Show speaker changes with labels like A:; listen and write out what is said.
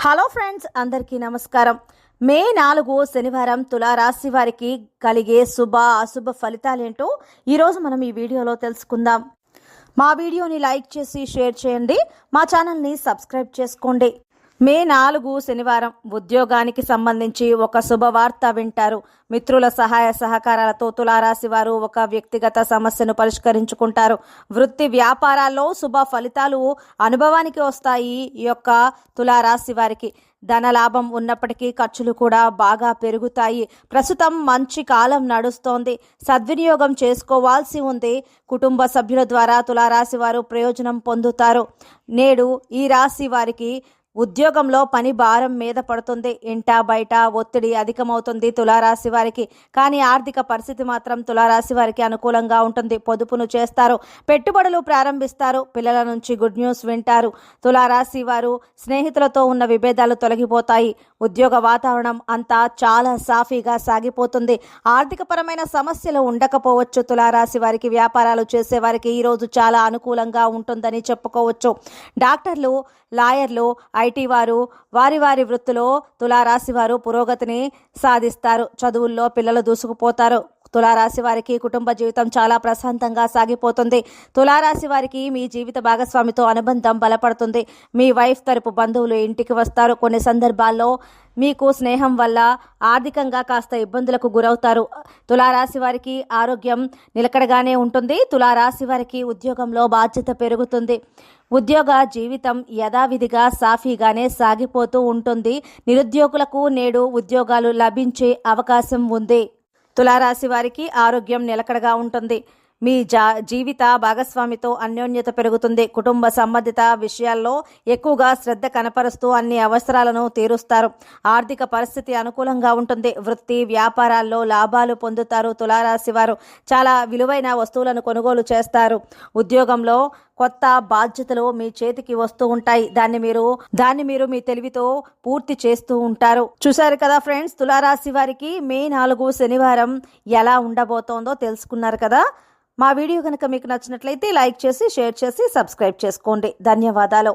A: Hello friends, అందరికీ నమస్కారం. మే 4 శనివారం తులారాశి వారికి కలిగే శుభ అశుభ ఫలితాలేంటో ఈరోజు మనం ఈ వీడియోలో తెలుసుకుందాం. మా వీడియోని లైక్ చేసి షేర్ చేయండి, మా ఛానల్ని సబ్స్క్రైబ్ చేసుకోండి. మే 4 శనివారం ఉద్యోగానికి సంబంధించి ఒక శుభవార్త వింటారు. మిత్రుల సహాయ సహకారాలతో తులారాశి వారు ఒక వ్యక్తిగత సమస్యను పరిష్కరించుకుంటారు. వృత్తి వ్యాపారాల్లో శుభ ఫలితాలు అనుభవానికి వస్తాయి. ఈ యొక్క తులారాశి వారికి ధనలాభం ఉన్నప్పటికీ ఖర్చులు కూడా బాగా పెరుగుతాయి. ప్రస్తుతం మంచి కాలం నడుస్తోంది, సద్వినియోగం చేసుకోవాల్సి ఉంది. కుటుంబ సభ్యుల ద్వారా తులారాశి వారు ప్రయోజనం పొందుతారు. నేడు ఈ రాశి వారికి ఉద్యోగంలో పని భారం మీద పడుతుంది. ఇంటా బయట ఒత్తిడి అధికమవుతుంది తులారాశి వారికి. కానీ ఆర్థిక పరిస్థితి మాత్రం తులారాశి వారికి అనుకూలంగా ఉంటుంది. పొదుపును చేస్తారు, పెట్టుబడులు ప్రారంభిస్తారు, పిల్లల నుంచి గుడ్ న్యూస్ వింటారు. తులారాశి వారు స్నేహితులతో ఉన్న విభేదాలు తొలగిపోతాయి. ఉద్యోగ వాతావరణం అంతా చాలా సాఫీగా సాగిపోతుంది. ఆర్థికపరమైన సమస్యలు ఉండకపోవచ్చు. తులారాశి వారికి వ్యాపారాలు చేసేవారికి ఈరోజు చాలా అనుకూలంగా ఉంటుందని చెప్పుకోవచ్చు. డాక్టర్లు, లాయర్లు, ఐటీ వారు వారి వారి వృత్తిలో తులారాశి వారు పురోగతిని సాధిస్తారు. చదువుల్లో పిల్లలు దూసుకుపోతారు. తులారాశి వారికి కుటుంబ జీవితం చాలా ప్రశాంతంగా సాగిపోతుంది. తులారాశి వారికి మీ జీవిత భాగస్వామితో అనుబంధం బలపడుతుంది. మీ వైఫ్ తరపు బంధువులు ఇంటికి వస్తారు. కొన్ని సందర్భాల్లో మీకు స్నేహం వల్ల ఆర్థికంగా కాస్త ఇబ్బందులకు గురవుతారు. తులారాశి వారికి ఆరోగ్యం నిలకడగానే ఉంటుంది. తులారాశి వారికి ఉద్యోగంలో బాధ్యత పెరుగుతుంది. ఉద్యోగ జీవితం యథావిధిగా సాఫీగానే సాగిపోతూ ఉంటుంది. నిరుద్యోగులకు నేడు ఉద్యోగాలు లభించే అవకాశం ఉంది. తులారాశి వారికి ఆరోగ్యం నిలకడగా ఉంటుంది. మీ జీవిత భాగస్వామితో అన్యోన్యత పెరుగుతుంది. కుటుంబ సంబంధిత విషయాల్లో ఎక్కువగా శ్రద్ధ కనపరుస్తూ అన్ని అవసరాలను తీరుస్తారు. ఆర్థిక పరిస్థితి అనుకూలంగా ఉంటుంది. వృత్తి వ్యాపారాల్లో లాభాలు పొందుతారు. తులారాశి వారు చాలా విలువైన వస్తువులను కొనుగోలు చేస్తారు. ఉద్యోగంలో కొత్త బాధ్యతలు మీ చేతికి వస్తూ ఉంటాయి. దాన్ని మీరు మీ తెలివితో పూర్తి చేస్తూ ఉంటారు. చూశారు కదా ఫ్రెండ్స్, తులారాశి వారికి మే 4 శనివారం ఎలా ఉండబోతోందో తెలుసుకున్నారు కదా. మా వీడియో కనుక మీకు నచ్చినట్లయితే లైక్ చేసి షేర్ చేసి సబ్స్క్రైబ్ చేసుకోండి. ధన్యవాదాలు.